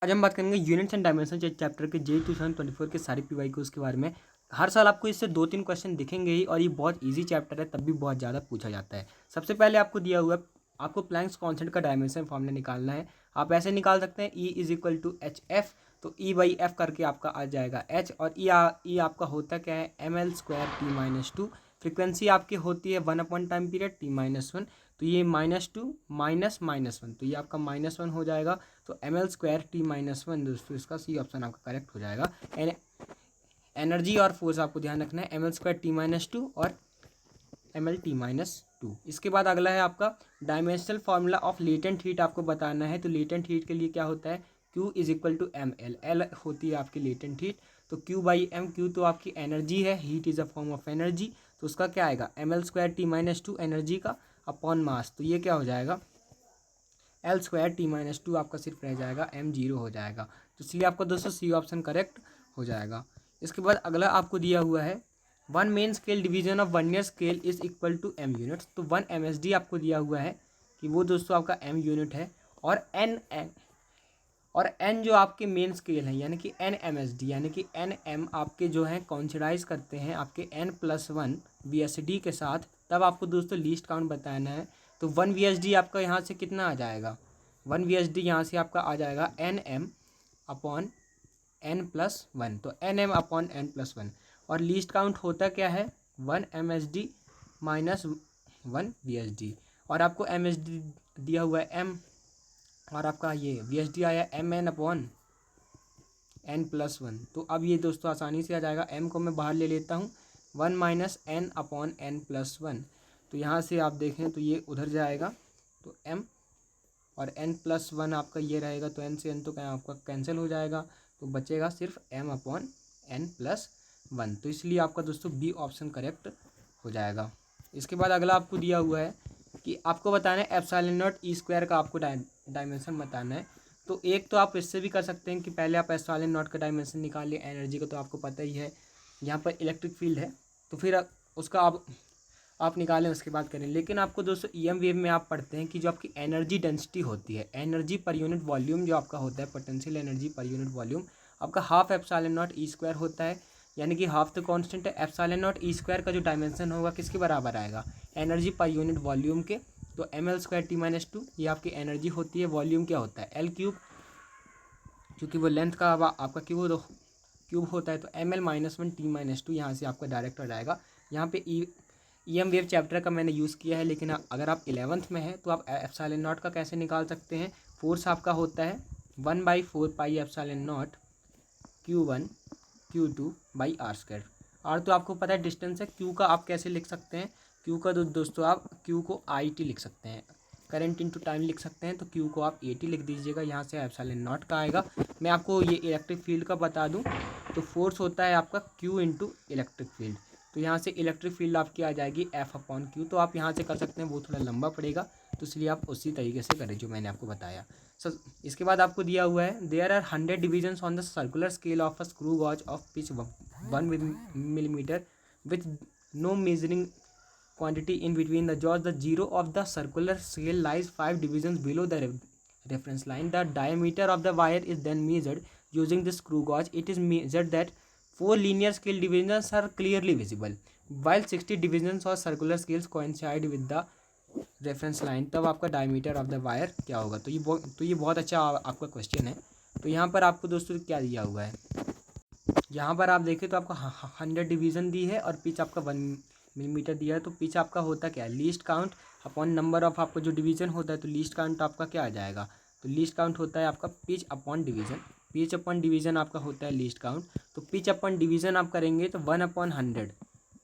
आज हम बात करेंगे यूनिट्स एंड डायमेंशन चैप्टर के जे 2024 के सारे पीवाईक्यूज के बारे में। हर साल आपको इससे 2-3 क्वेश्चन दिखेंगे ही और ये बहुत इजी चैप्टर है, तब भी बहुत ज़्यादा पूछा जाता है। सबसे पहले आपको दिया हुआ है, आपको प्लैंक्स कांस्टेंट का डायमेंशन फॉर्मूला निकालना है। आप ऐसे निकाल सकते हैं E = hf, तो E/f करके आपका आ जाएगा h, और E आपका होता क्या है ml² T-2। फ्रीक्वेंसी आपकी होती है 1 टाइम पीरियड T-1, तो ये -2 -1, तो ये आपका -1 हो जाएगा। तो ml² T-1 दोस्तों, इसका सी ऑप्शन आपका करेक्ट हो जाएगा। एनर्जी और फोर्स आपको ध्यान रखना है, ml² T-2 और ml T-2। इसके बाद अगला है आपका dimensional formula of latent heat आपको बताना है। तो लेटेंट हीट के लिए क्या होता है, Q = ml, L होती है आपकी लेटेंट हीट, तो Q/m, Q तो आपकी एनर्जी है, heat is a form of energy, तो उसका क्या आएगा ml² T-2 एनर्जी का अपॉन मास, तो ये क्या हो जाएगा L² T-2 आपका सिर्फ रह जाएगा m0 हो जाएगा। तो इसलिए आपका दोस्तों सी ऑप्शन करेक्ट हो जाएगा। इसके बाद अगला आपको दिया हुआ है 1 main scale division of vernier scale is equal to m units. तो 1 MSD आपको दिया हुआ है कि वो दोस्तों आपका m यूनिट है, और n जो आपके मेन स्केल हैं यानी कि n MSD यानी कि nm आपके जो हैं कॉन्सिडाइज करते हैं आपके n+1 VSD के साथ, तब आपको दोस्तों लीस्ट काउंट बताना है। तो 1 VSD आपका यहाँ से कितना आ जाएगा, 1 VSD यहाँ से आपका आ जाएगा nm/n+1, तो nm/n+1, और लीस्ट काउंट होता क्या है 1 MSD -1 VSD, और आपको MSD दिया हुआ है m, और आपका ये VSD आया mn/n+1। तो अब ये दोस्तों आसानी से आ जाएगा, m को मैं बाहर ले लेता हूँ, 1 - n/n+1, तो यहाँ से आप देखें तो ये उधर जाएगा, तो m और n+1 आपका ये रहेगा, तो n से n तो क्या आपका कैंसिल हो जाएगा, तो बचेगा सिर्फ m/n+1। तो इसलिए आपका दोस्तों बी ऑप्शन करेक्ट हो जाएगा। इसके बाद अगला आपको दिया हुआ है कि आपको बताना है ε0 E² का आपको डायमेंशन बताना है। तो एक तो आप इससे भी कर सकते हैं कि पहले आप ε0 का डायमेंशन निकालिए, एनर्जी का तो आपको पता ही है, यहाँ पर इलेक्ट्रिक फील्ड है, तो फिर उसका आप निकालें उसके बाद करें। लेकिन आपको दोस्तों EM वेव में आप पढ़ते हैं कि जो आपकी एनर्जी डेंसिटी होती है, एनर्जी पर यूनिट वॉल्यूम जो आपका होता है, potential energy per unit volume आपका हाफ ε0 E² होता है, यानी कि हाफ तो कांस्टेंट है। ε0 E² का जो डायमेंशन होगा किसके बराबर आएगा, एनर्जी पर यूनिट वॉल्यूम के, तो ml² T-2 ये आपकी एनर्जी होती है, वॉल्यूम क्या होता है L3, क्योंकि वो लेंथ का आपका क्यूब होता है, तो ml-1 T-2 यहाँ से आपका डायरेक्ट हो जाएगा। यहाँ पे EM वेव चैप्टर का मैंने यूज़ किया है, लेकिन अगर आप 11th में हैं तो आप ε0 का कैसे निकाल सकते हैं, फोर्स आपका होता है 1/4πε0 Q1 Q2/r²। r तो आपको पता है डिस्टेंस है, Q का आप कैसे लिख सकते हैं, Q का दोस्तों आप Q को IT लिख सकते हैं, करंट इनटू टाइम लिख सकते हैं, तो Q को आप 80 लिख दीजिएगा, यहाँ से ε0 का आएगा। मैं आपको ये इलेक्ट्रिक फील्ड का बता दूँ, तो फोर्स होता है आपका Q × इलेक्ट्रिक फील्ड, तो यहाँ से इलेक्ट्रिक फील्ड आपकी आ जाएगी F/Q। तो आप यहाँ से कर सकते हैं, वो थोड़ा लंबा पड़ेगा, तो इसलिए आप उसी तरीके से करें जो मैंने आपको बताया। इसके बाद आपको दिया हुआ है there are 100 divisions on the circular scale of a screw gauge of pitch 1 millimetre with no measuring quantity in between the jaws. The zero of the circular scale lies 5 divisions below the reference line. The diameter of the wire is then measured using the screw gauge. It is measured that 4 linear scale divisions are clearly visible, while 60 divisions or circular scales coincide with the reference line. तब आपका diameter of the wire क्या होगा, तो ये बहुत अच्छा आपका question है। तो यहाँ पर आपको दोस्तों क्या दिया हुआ है, यहाँ पर आप देखें तो आपको 100 डिवीज़न दी है और पिच आपका 1 मिलीमीटर दिया है। तो पिच आपका होता क्या है, least count upon number of आपका जो डिवीज़न होता है, तो लीस्ट काउंट आपका क्या आ जाएगा, तो लीस्ट काउंट होता है आपका pitch upon division, pitch upon division आपका होता है लीस्ट काउंट। तो पिच अपॉन डिवीज़न आप करेंगे तो 1/100,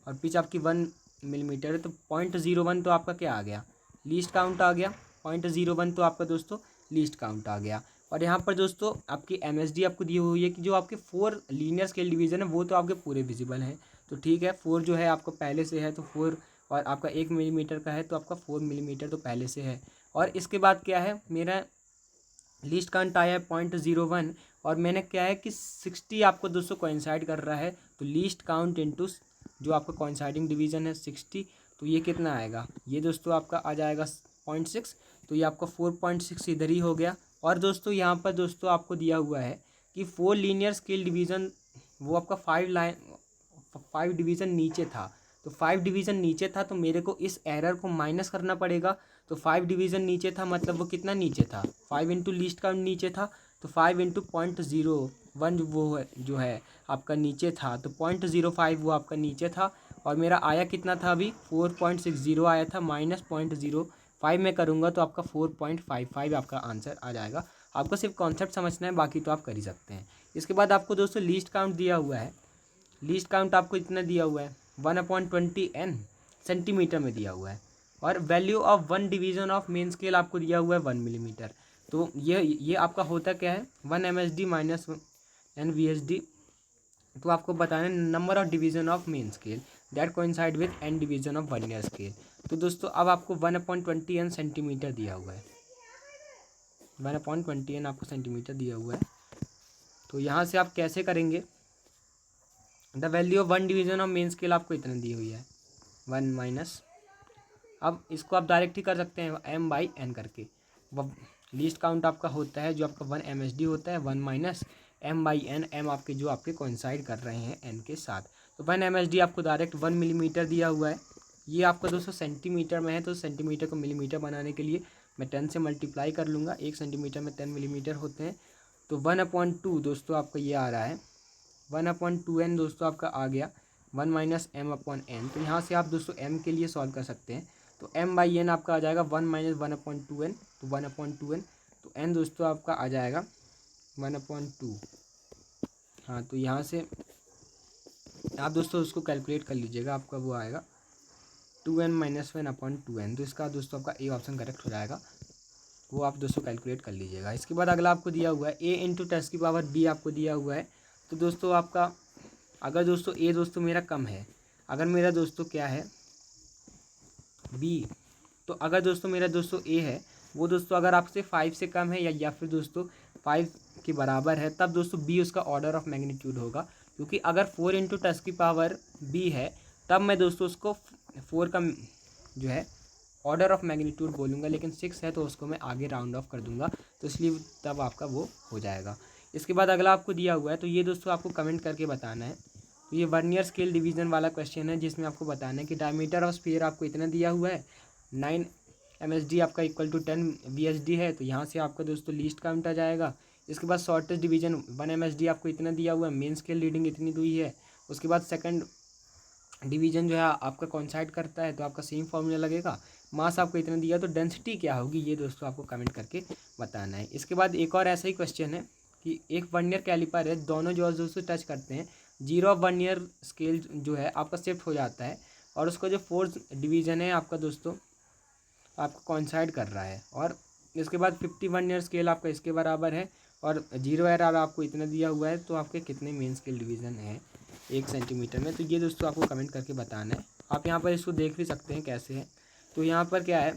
और पिच आपकी 1 मिलीमीटर है, तो 0.01 तो आपका क्या आ गया, लीस्ट काउंट आ गया, 0.01 तो आपका दोस्तों लीस्ट काउंट आ गया। और यहाँ पर दोस्तों आपकी MSD आपको दी हुई है कि जो आपके 4 लीनियर स्केल डिवीज़न है वो तो आपके पूरे विजिबल हैं, तो ठीक है, 4 जो है आपको पहले से है, तो 4, और आपका 1 मिलीमीटर का है, तो आपका 4 मिलीमीटर तो पहले से है। और इसके बाद क्या है, मेरा लीस्ट काउंट आया है 0.01, और मैंने क्या है कि 60 आपको दोस्तों कोइंसाइड कर रहा है, तो लीस्ट काउंट इनटू जो आपका कोइंसाइडिंग डिवीज़न है 60, तो ये कितना आएगा, ये दोस्तों आपका आ जाएगा 0.6, तो ये आपका 4.6 इधर ही हो गया, और दोस्तों यहाँ पर दोस्तों आपको दिया हुआ है कि 4 लीनियर स्केल डिवीज़न, वो आपका 5 डिवीज़न नीचे था। तो 5 डिवीज़न नीचे था तो मेरे को इस एरर को माइनस करना पड़ेगा। तो 5 डिवीज़न नीचे था मतलब वो कितना नीचे था, 5 इंटू लीस्ट काउंट नीचे था, तो 5 इंटू 0.01 वो है जो है आपका नीचे था, तो 0.05 वो आपका नीचे था। और मेरा आया कितना था अभी 4.60 आया था, माइनस 0.05 में करूँगा तो आपका 4.55 आपका आंसर आ जाएगा। आपको सिर्फ कॉन्सेप्ट समझना है, बाकी तो आप कर ही सकते हैं। इसके बाद आपको दोस्तों लीस्ट काउंट दिया हुआ है। लीस्ट काउंट आपको इतना दिया हुआ है 1/20 सेंटीमीटर में दिया हुआ है। और value of 1 division of main scale आपको दिया हुआ है 1 मिलीमीटर। तो ये आपका होता क्या है 1 MSD माइनस n VSD। तो आपको बताना है number of division of main scale that coincide with n division of vernier scale. तो दोस्तों अब आपको 1/20 सेंटीमीटर दिया हुआ है, 1/20 आपको सेंटीमीटर दिया हुआ है। तो यहाँ से आप कैसे करेंगे, the value of 1 division of main scale आपको इतना दी हुई है 1 माइनस, अब इसको आप डायरेक्ट ही कर सकते हैं m/n करके। लीस्ट काउंट आपका होता है जो आपका 1 MSD होता है 1 माइनस m/n, m आपके जो आपके कोइंसाइड कर रहे हैं n के साथ। तो 1 MSD आपको डायरेक्ट 1 मिलीमीटर दिया हुआ है। ये आपका दोस्तों सेंटीमीटर में है, तो सेंटीमीटर को मिलीमीटर बनाने के लिए मैं 10 से मल्टीप्लाई कर लूँगा। 1 सेंटीमीटर में 10 मिलीमीटर होते हैं। तो 1/2 दोस्तों आपका ये आ रहा है 1/2n दोस्तों आपका आ गया 1 माइनस m/n। तो यहाँ से आप दोस्तों m के लिए सॉल्व कर सकते हैं। तो m/n आपका आ जाएगा 1 माइनस 1/2n, तो 1/2n। तो n दोस्तों आपका आ जाएगा 1/2। हाँ, तो यहाँ से आप दोस्तों उसको कैलकुलेट कर लीजिएगा, आपका वो आएगा 2n माइनस 1/2n। तो इसका दोस्तों आपका ए ऑप्शन करेक्ट हो जाएगा, वो आप दोस्तों कैलकुलेट कर लीजिएगा। इसके बाद अगला आपको दिया हुआ है a इंटू 10⁻b आपको दिया हुआ है। तो दोस्तों आपका अगर दोस्तों a दोस्तों मेरा कम है, अगर मेरा दोस्तों क्या है b, तो अगर दोस्तों मेरा दोस्तों a है वो दोस्तों अगर आपसे 5 से कम है या फिर दोस्तों 5 के बराबर है, तब दोस्तों b उसका ऑर्डर ऑफ मैग्नीट्यूड होगा। क्योंकि अगर 4 इंटू 10⁻b है तब मैं दोस्तों उसको 4 का जो है ऑर्डर ऑफ मैग्नीट्यूड बोलूँगा, लेकिन 6 है तो उसको मैं आगे राउंड ऑफ कर दूंगा, तो इसलिए तब आपका वो हो जाएगा। इसके बाद अगला आपको दिया हुआ है, तो ये दोस्तों आपको कमेंट करके बताना है। तो ये वर्नियर स्केल डिवीज़न वाला क्वेश्चन है जिसमें आपको बताना है कि डायमीटर ऑफ स्फीयर आपको इतना दिया हुआ है 9 MSD आपका इक्वल टू 10 VSD है। तो यहाँ से आपका दोस्तों लीस्ट काउंट आ जाएगा। इसके बाद शॉर्टेस्ट डिवीज़न 1 MSD आपको इतना दिया हुआ है, मेन स्केल रीडिंग इतनी हुई है। उसके बाद सेकंड डिवीज़न जो है आपका कॉन्साइड करता है, तो आपका सेम फॉर्मूला लगेगा। मास आपको इतना दिया, तो डेंसिटी क्या होगी ये दोस्तों आपको कमेंट करके बताना है। इसके बाद एक और ऐसा ही क्वेश्चन है कि एक वर्नियर कैलिपर है, दोनों जो दोस्तों टच करते हैं, 0 वर्नियर स्केल जो है आपका शिफ्ट हो जाता है और उसका जो फोर्थ डिवीज़न है आपका दोस्तों आपको कॉन्साइड कर रहा है। और इसके बाद 50 वर्नियर स्केल आपका इसके बराबर है और 0 एरर आपको इतना दिया हुआ है, तो आपके कितने मेन स्केल डिवीज़न है 1 सेंटीमीटर में। तो ये दोस्तों आपको कमेंट करके बताना है। आप यहाँ पर इसको देख भी सकते हैं कैसे है। तो यहाँ पर क्या है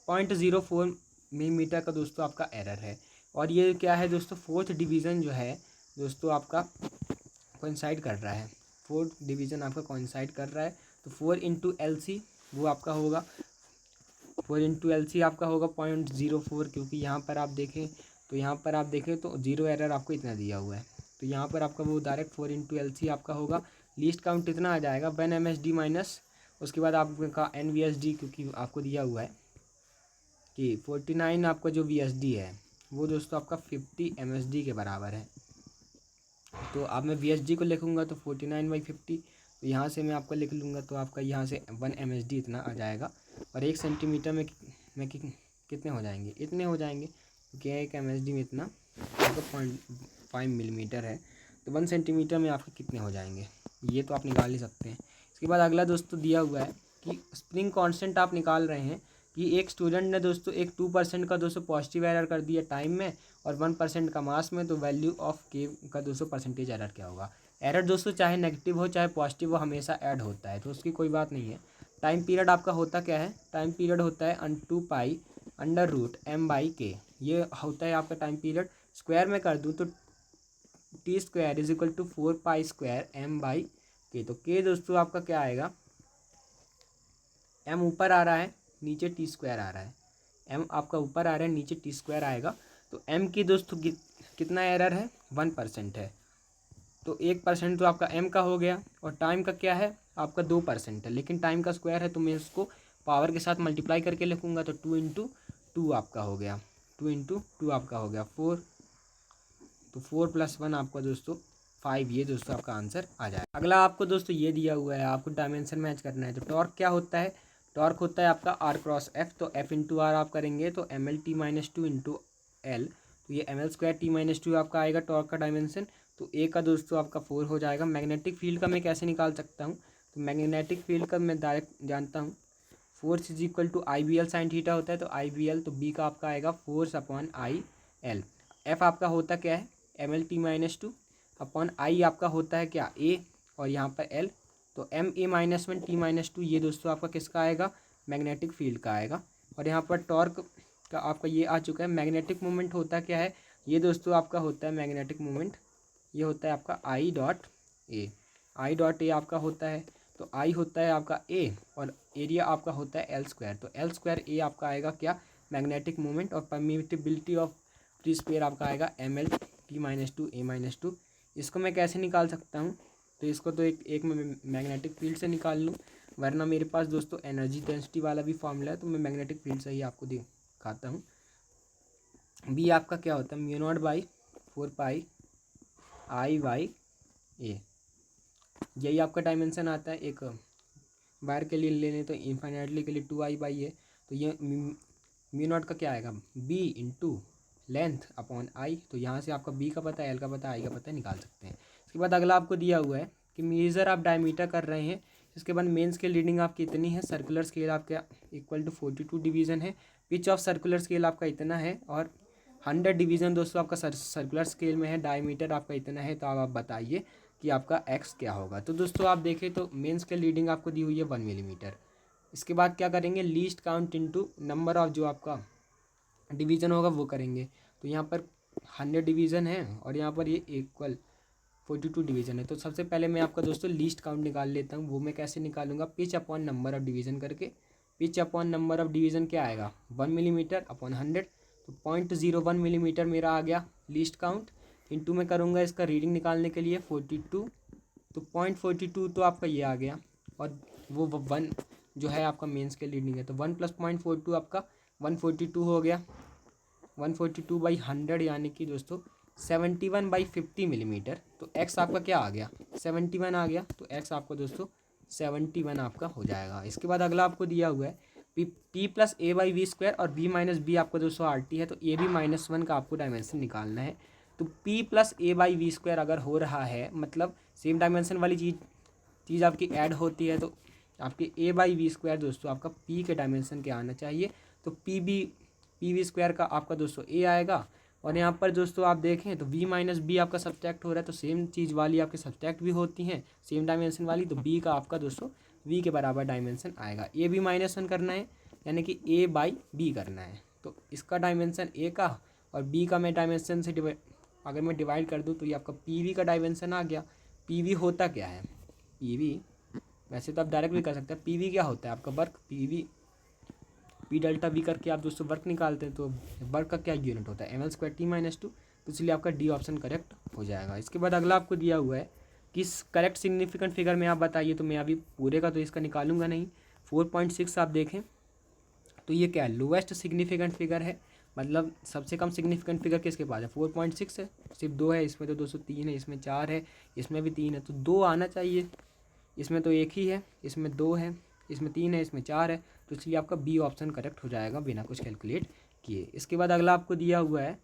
0.04 मिलीमीटर का दोस्तों आपका एरर है। और ये क्या है दोस्तों फोर्थ डिवीज़न जो है दोस्तों आपका कोइंसाइड कर रहा है, फोर्थ डिवीज़न आपका कोइंसाइड कर रहा है। तो 4 इंटू LC वो आपका होगा 4 इंटू LC आपका होगा 0.04, क्योंकि यहाँ पर आप देखें तो 0 एरर आपको इतना दिया हुआ है। तो यहाँ पर आपका वो डायरेक्ट 4 इंटू LC आपका होगा। लीस्ट काउंट इतना आ जाएगा 1 MSD माइनस उसके बाद आपका NVSD, क्योंकि आपको दिया हुआ है कि 49 आपका जो VSD है वो दोस्तों आपका 50 MSD के बराबर है। तो अब मैं VSD को लिखूँगा तो 49/50, तो यहाँ से मैं आपका लिख लूँगा तो आपका यहाँ से 1 MSD इतना आ जाएगा। और 1 सेंटीमीटर में कितने हो जाएंगे, इतने हो जाएंगे, क्योंकि 1 MSD में इतना आपका 0.5 मिलीमीटर है। तो 1 सेंटीमीटर में आपके कितने हो जाएंगे, ये तो आप निकाल ही सकते हैं। इसके बाद अगला दोस्तों दिया हुआ है कि स्प्रिंग कांस्टेंट आप निकाल रहे हैं कि एक स्टूडेंट ने दोस्तों एक 2% का दोस्तों पॉजिटिव एरर कर दिया टाइम में और 1% का मास में, तो वैल्यू ऑफ के का दोस्तों परसेंटेज एरर क्या होगा। एरर दोस्तों चाहे नेगेटिव हो चाहे पॉजिटिव हो हमेशा ऐड होता है, तो उसकी कोई बात नहीं है। टाइम पीरियड आपका होता क्या है, टाइम पीरियड होता है 2π√m/k, ये होता है आपका टाइम पीरियड। स्क्वायर में कर दूँ तो t² = 4π² m/k। तो k दोस्तों आपका क्या आएगा, m ऊपर आ रहा है नीचे t² आ रहा है, m आपका ऊपर आ रहा है नीचे t² आएगा। तो m की दोस्तों कितना एरर है, 1% है। तो 1% तो आपका m का हो गया, और टाइम का क्या है आपका 2% है, लेकिन टाइम का स्क्वायर है तो मैं इसको पावर के साथ मल्टीप्लाई करके लिखूंगा, तो 2 × 2 आपका हो गया, 2 × 2 आपका हो गया 4, तो 4 + 1 आपका दोस्तों 5, ये दोस्तों आपका आंसर आ जाएगा। अगला आपको दोस्तों ये दिया हुआ है, आपको डायमेंशन मैच करना है। तो टॉर्क क्या होता है, टॉर्क होता है आपका r×f, तो f × r आप करेंगे तो mlt - 2 × l, तो ये ml² t - 2 आपका आएगा टॉर्क का डायमेंशन। तो ए का दोस्तों आपका 4 हो जाएगा। मैग्नेटिक फील्ड का मैं कैसे निकाल सकता हूँ, तो मैग्नेटिक फील्ड का मैं डायरेक्ट जानता हूँ, फोर्स = IBL sin थीटा होता है, तो IBL, तो बी का आपका आएगा फोर्स/IL। एफ आपका होता क्या है, mlt - 2 अपॉन आई आपका होता है क्या, ए, और यहाँ पर एल, तो MA - 1 t - 2 ये दोस्तों आपका किसका आएगा, मैग्नेटिक फील्ड का आएगा। और यहाँ पर टॉर्क का आपका ये आ चुका है। मैग्नेटिक मोमेंट होता क्या है, ये दोस्तों आपका होता है मैग्नेटिक मोमेंट, ये होता है आपका I.A, I.A आपका होता है, तो आई होता है आपका ए, और एरिया आपका होता है L², तो L²A आपका आएगा क्या, मैग्नेटिक मोमेंट, और परमिटिबिलिटी ऑफ फ्री स्पेयर आपका आएगा ML t - 2 A - 2। इसको मैं कैसे निकाल सकता हूँ, तो इसको तो एक मैं मैग्नेटिक फील्ड से निकाल लूँ, वरना मेरे पास दोस्तों एनर्जी डेंसिटी वाला भी फॉर्मूला है, तो मैं मैग्नेटिक फील्ड से ही आपको दिखाता हूँ। बी आपका क्या होता है, μ0/4π I/A, यही आपका डायमेंशन आता है। एक वायर के लिए ले लें तो इन्फाइनाइटली के लिए 2I/A, तो ये μ0 का क्या आएगा, B × लेंथ अपॉन I, तो यहाँ से आपका B का पता है, L का पता है, I का पता है, निकाल सकते हैं। इसके बाद अगला आपको दिया हुआ है कि मेजर आप डायमीटर कर रहे हैं, इसके बाद मेन स्केल रीडिंग आपकी इतनी है, सर्कुलर स्केल आपका = 42 डिवीज़न है, पिच ऑफ सर्कुलर स्केल आपका इतना है, और 100 डिवीज़न दोस्तों आपका सर्कुलर स्केल में है, डायमीटर आपका इतना है। तो अब आप बताइए कि आपका x क्या होगा। तो दोस्तों आप देखें तो मेन स्केल रीडिंग आपको दी हुई है 1 मिलीमीटर। इसके बाद क्या करेंगे, least count into number of जो आपका डिवीज़न होगा वो करेंगे। तो यहाँ पर 100 डिवीज़न है, और यहाँ पर ये = 42 डिवीज़न है। तो सबसे पहले मैं आपका दोस्तों लीस्ट काउंट निकाल लेता हूँ। वो मैं कैसे निकालूंगा, pitch upon number of division करके। Pitch upon number of division क्या आएगा, 1 मिलीमीटर अपॉन 100, तो 0.01 मिलीमीटर मेरा आ गया लीस्ट काउंट। इंटू में करूँगा इसका रीडिंग निकालने के लिए 42, तो 0.42 तो आपका ये आ गया, और वो 1 जो है आपका मेन स्केल रीडिंग है, तो 1 + 0.42 आपका 142 हो गया। 142/100 यानी कि दोस्तों 71/50 मिलीमीटर। तो x आपका क्या आ गया, 71 आ गया, तो x आपका दोस्तों 71 आपका हो जाएगा। इसके बाद अगला आपको दिया हुआ है p + A/v² और b - b आपका दोस्तों RT है, तो AB - 1 का आपको डायमेंशन निकालना है। तो p + A/v² अगर हो रहा है, मतलब सेम डायमेंशन वाली चीज़ आपकी ऐड होती है, तो आपके A/v² दोस्तों आपका p के डायमेंशन के आना चाहिए। तो PV² का आपका दोस्तों A आएगा, और यहाँ पर दोस्तों आप देखें तो v - b आपका सब्ट्रैक्ट हो रहा है, तो सेम चीज़ वाली आपके सब्ट्रैक्ट भी होती हैं, सेम डायमेंशन वाली, तो b का आपका दोस्तों v के बराबर डायमेंशन आएगा। AB - 1 करना है, यानी कि A/b करना है, तो इसका डायमेंशन A का और b का मैं डायमेंशन से अगर मैं डिवाइड कर दूँ तो ये आपका PV का डायमेंशन आ गया। PV होता क्या है, PV वैसे तो आप डायरेक्ट भी कर सकते हैं। PV क्या होता है आपका वर्क, P∆V करके आप दोस्तों वर्क निकालते हैं, तो वर्क का क्या यूनिट होता है, ml² t - 2, तो इसलिए आपका डी ऑप्शन करेक्ट हो जाएगा। इसके बाद अगला आपको दिया हुआ है कि करेक्ट सिग्निफिकेंट फिगर में आप बताइए, तो मैं अभी पूरे का तो इसका निकालूंगा नहीं। 4.6 आप देखें तो ये क्या है, लोवेस्ट सिग्निफिकेंट फिगर है, मतलब सबसे कम सिग्निफिकेंट फिगर किसके पास है, 4.6 है, सिर्फ 2 है, इसमें तो दोस्तों 3 है, इसमें 4 है, इसमें भी 3 है, तो 2 आना चाहिए। इसमें तो 1 ही है, इसमें 2 है, इसमें 3 है, इसमें 4 है, तो इसलिए आपका बी ऑप्शन करेक्ट हो जाएगा बिना कुछ कैलकुलेट किए। इसके बाद अगला आपको दिया हुआ है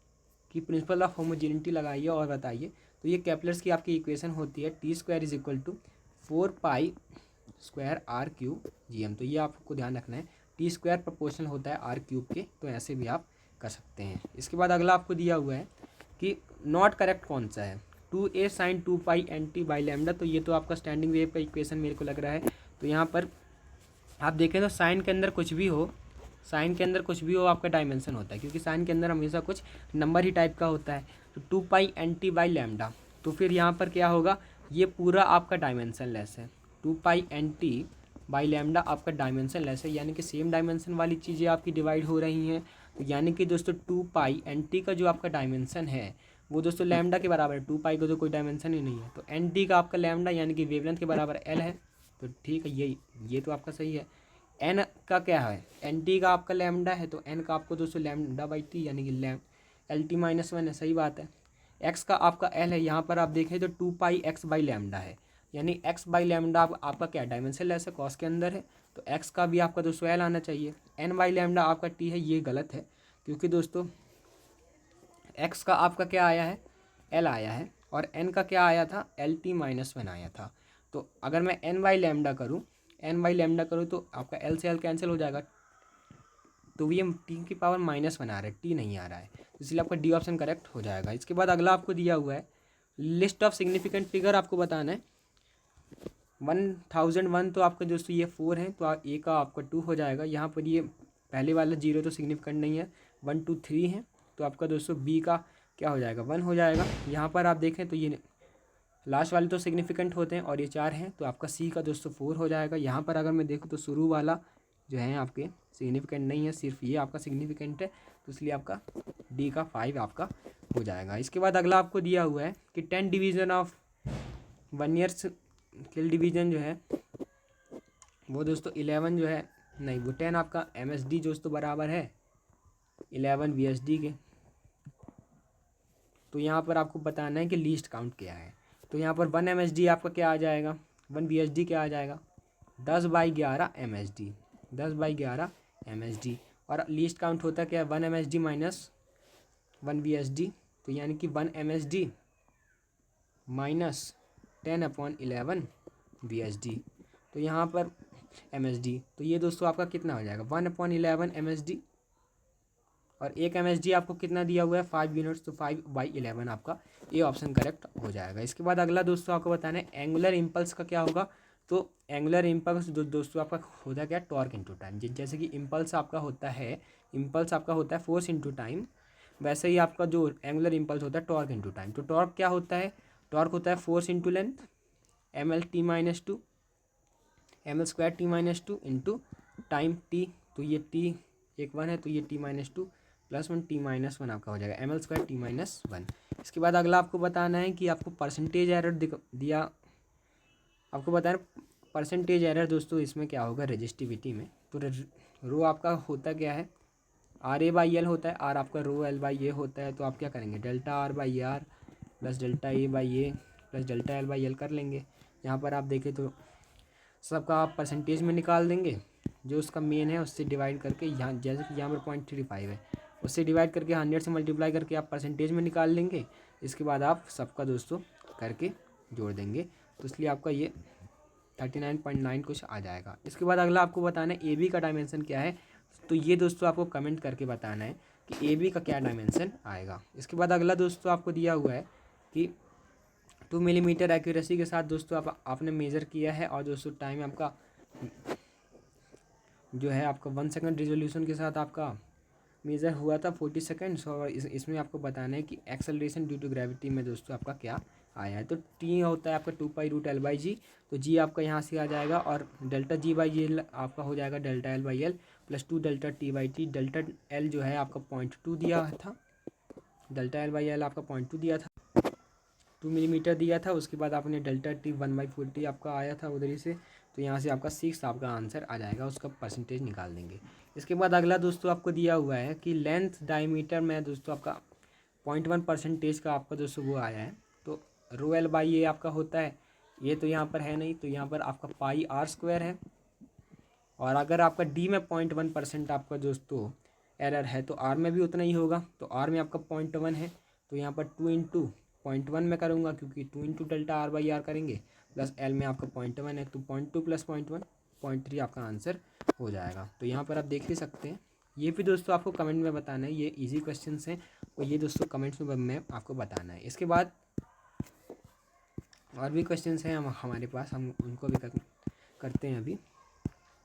कि प्रिंसिपल ऑफ होमोजेनिटी लगाइए और बताइए। तो ये केपलर्स की आपकी इक्वेशन होती है t² = 4π² r³ gm, तो ये आपको ध्यान रखना है, t² प्रोपोर्शनल होता है r³ के, तो ऐसे भी आप कर सकते हैं। इसके बाद अगला आपको दिया हुआ है कि नॉट करेक्ट कौन सा है, 2a sin 2π nt/λ, तो ये तो आपका स्टैंडिंग वेव का इक्वेशन मेरे को लग रहा है। तो यहाँ पर आप देखें तो साइन के अंदर कुछ भी हो, साइन के अंदर कुछ भी हो आपका डायमेंशन होता है, क्योंकि साइन के अंदर हमेशा कुछ नंबर ही टाइप का होता है। तो 2π nt/λ, तो फिर यहाँ पर क्या होगा, ये पूरा आपका डायमेंशन लेस है, 2π nt/λ आपका डायमेंशन लेस है, यानी कि सेम डायमेंशन वाली चीज़ें आपकी डिवाइड हो रही हैं, तो यानी कि दोस्तों 2 पाई एन टी का जो आपका डायमेंशन है वो दोस्तों लैम्डा के बराबर है। 2 पाई का तो कोई डायमेंशन ही नहीं है, तो एन टी का आपका लैम्डा यानी कि वेवलेंथ के बराबर एल है। तो ठीक है, ये तो आपका सही है। एन का क्या है, एन टी का आपका लैम्डा है, तो एन का आपको दोस्तों लैम्डा बाई टी यानी कि एल टी माइनस वन है, सही बात है। एक्स का आपका एल है, यहाँ पर आप देखें तो 2 पाई एक्स बाई लैम्डा है, यानी एक्स बाई लैम्डा आपका क्या डायमेंशन लेस है, कॉस के अंदर है, तो एक्स का भी आपका दोस्तों एल आना चाहिए। एन बाई लैम्डा आपका टी है, ये गलत है, क्योंकि दोस्तों एक्स का आपका क्या आया है, एल आया है, और एन का क्या आया था, एल टी माइनस वन आया था। तो अगर मैं एन बाई लैम्डा करूँ, तो आपका एल से एल कैंसिल हो जाएगा, तो ये टी की पावर माइनस वन आ रहा है, टी नहीं आ रहा है, इसलिए आपका डी ऑप्शन करेक्ट हो जाएगा। इसके बाद अगला आपको दिया हुआ है लिस्ट ऑफ सिग्निफिकेंट फिगर, आपको बताना है 1001, तो आपका दोस्तों ये 4 है, तो ए का आपका 2 हो जाएगा। यहाँ पर ये पहले वाला 0 तो सिग्निफिकेंट नहीं है, 1 2 3 है, तो आपका दोस्तों बी का क्या हो जाएगा, 1 हो जाएगा। यहाँ पर आप देखें तो ये लास्ट वाले तो सिग्निफिकेंट होते हैं और ये 4 हैं, तो आपका सी का दोस्तों 4 हो जाएगा। यहाँ पर अगर मैं देखूँ तो शुरू वाला जो है आपके सिग्निफिकेंट नहीं है, सिर्फ ये आपका सिग्निफिकेंट है, तो इसलिए आपका डी का 5 आपका हो जाएगा। इसके बाद अगला आपको दिया हुआ है कि 10 division of 1 year skill division जो है वो दोस्तों 11 जो है, नहीं वो 10 आपका एम एस डी दोस्तों बराबर है 11 वी एस डी के। तो यहाँ पर आपको बताना है कि लीस्ट काउंट क्या है, तो यहाँ पर 1 एम एस डी आपका क्या आ जाएगा, 1 वी एस डी क्या आ जाएगा, 10/11 M S D, 10/11 M S D. और लीस्ट काउंट होता क्या है, 1 M S D minus 1 V S D, तो यानी कि 1 M S D minus 10/11 V S D. तो यहाँ पर एम एस डी, तो ये दोस्तों आपका कितना हो जाएगा, 1/11 एम एस डी, और एक एम एस डी आपको कितना दिया हुआ है, 5 यूनिट्स, तो 5/11 आपका ये ऑप्शन करेक्ट हो जाएगा। इसके बाद अगला दोस्तों आपको बताना है एंगुलर इम्पल्स का क्या होगा। तो एंगुलर इम्पल्स दोस्तों आपका होता क्या, टॉर्क इंटू टाइम। जैसे कि इम्पल्स आपका होता है फोर्स इंटू टाइम, वैसे ही आपका जो एंगुलर इम्पल्स होता है टॉर्क इंटू टाइम। तो टॉर्क क्या होता है, टॉर्क होता है force into length, M L T minus 2, M L square T minus 2 into time T. तो ये टी एक 1 है, तो ये T minus 2 plus 1 T minus 1 आपका हो जाएगा, M L square T minus 1। इसके बाद अगला आपको बताना है कि आपको परसेंटेज एरर दिया, आपको बताना परसेंटेज एरर दोस्तों इसमें क्या होगा रेजिस्टिविटी में। तो रो आपका होता क्या है, आर ए बाई एल होता है, आर आपका रो एल बाई ए होता है, तो आप क्या करेंगे, delta R by R plus delta A by A plus delta L by L कर लेंगे। यहाँ पर आप देखें तो सबका आप परसेंटेज में निकाल देंगे, जो उसका मेन है उससे डिवाइड करके, यहाँ जैसे कि यहाँ पर 0.35 है, उससे डिवाइड करके 100 से मल्टीप्लाई करके आप परसेंटेज में निकाल लेंगे। इसके बाद आप सबका दोस्तों करके जोड़ देंगे, तो इसलिए आपका ये 39.9 कुछ आ जाएगा। इसके बाद अगला आपको बताना है ए बी का डायमेंशन क्या है, तो ये दोस्तों आपको कमेंट करके बताना है कि ए बी का क्या डायमेंशन आएगा। इसके बाद अगला दोस्तों आपको दिया हुआ है कि 2 मिलीमीटर एक्यूरेसी के साथ दोस्तों आपने मेज़र किया है, और दोस्तों टाइम आपका जो है आपका 1 सेकंड रिजोल्यूशन के साथ आपका मेज़र हुआ था 40 सेकेंड्स। और इसमें आपको बताना है कि एक्सेलरेशन ड्यू टू ग्रेविटी में दोस्तों आपका क्या आया है। तो टी होता है आपका 2π√L/g, तो जी आपका यहाँ से आ जाएगा, और डेल्टा जी बाई जी आपका हो जाएगा delta L by L plus 2 delta T by T. Delta L जो है आपका 0.2 दिया था, डेल्टा एल बाई एल आपका 0.2 दिया था, 2 मिलीमीटर दिया था। उसके बाद आपने डेल्टा टी 1/40 आपका आया था उधर ही से, तो यहाँ से आपका 6 आपका आंसर आ जाएगा, उसका परसेंटेज निकाल देंगे। इसके बाद अगला दोस्तों आपको दिया हुआ है कि लेंथ डायमीटर में दोस्तों आपका 0.1% का आपका दोस्तों वो आया है। तो रो एल बाई ये आपका होता है, ये तो यहाँ पर है नहीं, तो यहाँ पर आपका पाई आर स्क्वायर है। और अगर आपका डी में 0.1% आपका दोस्तों एरर है, तो आर में भी उतना ही होगा। तो आर में आपका 0.1 है, तो यहाँ पर 2 इंटू 0.1 में करूँगा, क्योंकि 2 into delta R by R करेंगे, प्लस एल में आपका 0.1 है, तो 0.2 प्लस 0.1 0.3 आपका आंसर हो जाएगा। तो यहाँ पर आप देख ही सकते हैं। ये भी दोस्तों आपको कमेंट में बताना है, ये इजी क्वेश्चंस हैं, और ये दोस्तों कमेंट्स में आपको बताना है। इसके बाद और भी क्वेश्चंस हैं हमारे पास, हम उनको भी करते हैं अभी।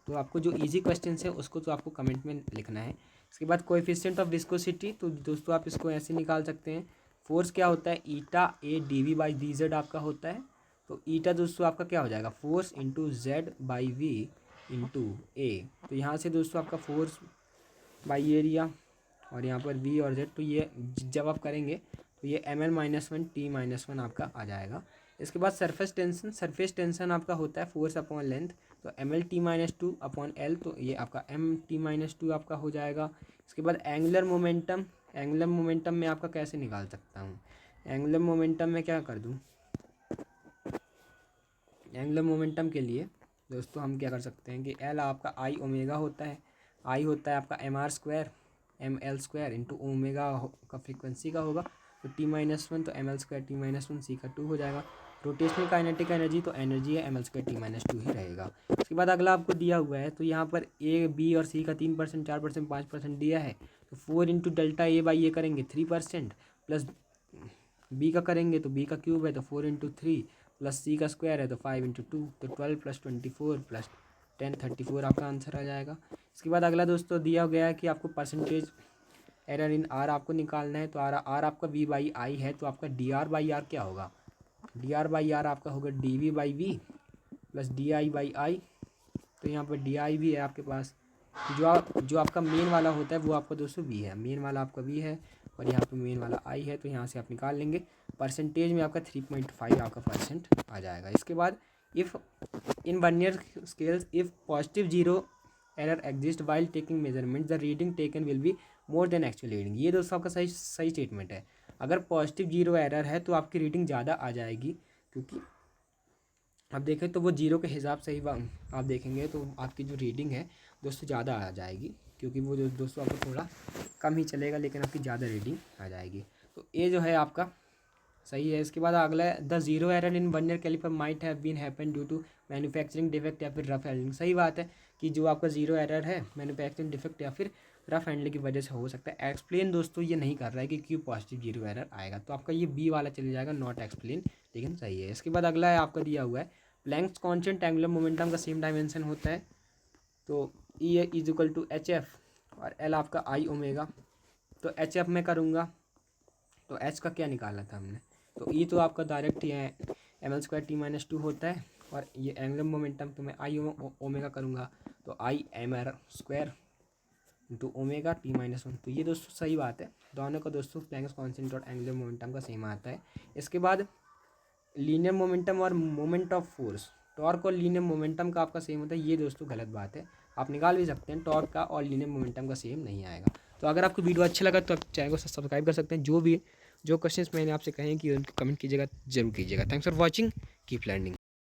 तो आपको जो इजी क्वेश्चंस है उसको तो आपको कमेंट में लिखना है। इसके बाद कोएफिशिएंट ऑफ विस्कोसिटी, तो दोस्तों आप इसको ऐसे निकाल सकते हैं। फोर्स क्या होता है, eta A D V by D Z आपका होता है। तो ईटा दोस्तों आपका क्या हो जाएगा, force into Z by V into A. तो यहाँ से दोस्तों आपका फोर्स बाई एरिया, और यहाँ पर v और z, तो ये जब आप करेंगे तो ये ml-1 t-1 आपका आ जाएगा। इसके बाद सरफेस टेंशन आपका होता है फोर्स अपॉन लेंथ, तो ml-t-2 अपॉन l, तो ये आपका mt-2 आपका हो जाएगा। इसके बाद एंगुलर मोमेंटम में आपका कैसे निकाल सकता हूँ, एंगुलर मोमेंटम में क्या कर दूँ, एंगुलर मोमेंटम के लिए दोस्तों हम क्या कर सकते हैं कि L आपका I ओमेगा होता है, I होता है आपका mr² इंटू ओमेगा का फ्रीक्वेंसी का होगा, तो t-1 तो ml² t-1 c का 2 हो जाएगा। रोटेशनल काइनेटिक एनर्जी तो एनर्जी है ml² t-2 ही रहेगा। उसके बाद अगला आपको दिया हुआ है, तो यहाँ पर A B और C का 3%, 4%, 5% दिया है, तो 4 इंटू डेल्टा A बाई ए करेंगे 3%, प्लस B का करेंगे तो B का क्यूब है तो 4 इंटू 3, प्लस C का स्क्वायर है तो 5 इंटू 2, तो 12 प्लस 24 प्लस 10 34 आपका आंसर आ जाएगा। इसके बाद अगला दोस्तों दिया गया है कि आपको परसेंटेज एरर इन R आपको निकालना है, तो R आपका V बाई I है, तो आपका DR बाई R क्या होगा, DR बाई R आपका होगा DV by V plus DI by I, तो यहाँ पर DI भी है आपके पास। जो आपका मेन वाला होता है वो आपका दोस्तों V है, मेन वाला आपका V है और यहाँ पे मेन वाला I है, तो यहाँ से आप निकाल लेंगे। परसेंटेज में आपका 3.5 आपका परसेंट आ जाएगा। इसके बाद if in vernier scales if positive zero error exist while taking measurement the reading taken will be more than actual reading. ये दोस्तों आपका सही स्टेटमेंट है। अगर पॉजिटिव जीरो एरर है तो आपकी रीडिंग ज़्यादा आ जाएगी, क्योंकि आप देखें तो वो जीरो के हिसाब से ही आप देखेंगे तो आपकी जो रीडिंग है दोस्तों ज़्यादा आ जाएगी, क्योंकि वो जो दोस्तों आपको थोड़ा कम ही चलेगा लेकिन आपकी ज़्यादा रीडिंग आ जाएगी। तो ये जो है आपका सही है। इसके बाद अगला है the zero error in vernier calliper might have been happen due to manufacturing defect या फिर रफ हैंडलिंग। सही बात है कि जो आपका जीरो एरर है मैन्युफैक्चरिंग डिफेक्ट या फिर रफ हैंडलिंग की वजह से हो सकता है। एक्सप्लेन दोस्तों ये नहीं कर रहा है कि क्यों पॉजिटिव जीरो एरर आएगा, तो आपका ये बी वाला चले जाएगा, नॉट एक्सप्लेन, लेकिन सही है। इसके बाद अगला है आपका दिया हुआ है प्लैंक्स कांस्टेंट एंगुलर मोमेंटम का सेम डायमेंशन होता है, तो E is equal to H F और एल आपका आई ओमेगा। तो एच एफ में करूँगा तो एच का क्या निकाला था हमने, तो ई तो आपका डायरेक्ट ही है ml²t-2 होता है, और ये एंगुलर मोमेंटम तो मैं आई ओमेगा करूँगा तो आई mr² इंटू ओमेगा t-1। तो ये दोस्तों सही बात है, दोनों का दोस्तों प्लैंक्स कांस्टेंट और एंगुलर मोमेंटम का सेम आता है। इसके बाद लीनियर मोमेंटम और मोमेंट ऑफ फोर्स, टॉर्क और लीनियर मोमेंटम का आपका सेम होता है, ये दोस्तों गलत बात है, आप निकाल भी सकते हैं, टॉर्क का और लीनियर मोमेंटम का सेम नहीं आएगा। तो अगर आपको वीडियो अच्छा लगा तो आप चैनल को सब्सक्राइब कर सकते हैं। जो क्वेश्चंस मैंने आपसे कहे कि उनको कमेंट कीजिएगा, जरूर कीजिएगा। Thanks for watching, keep learning.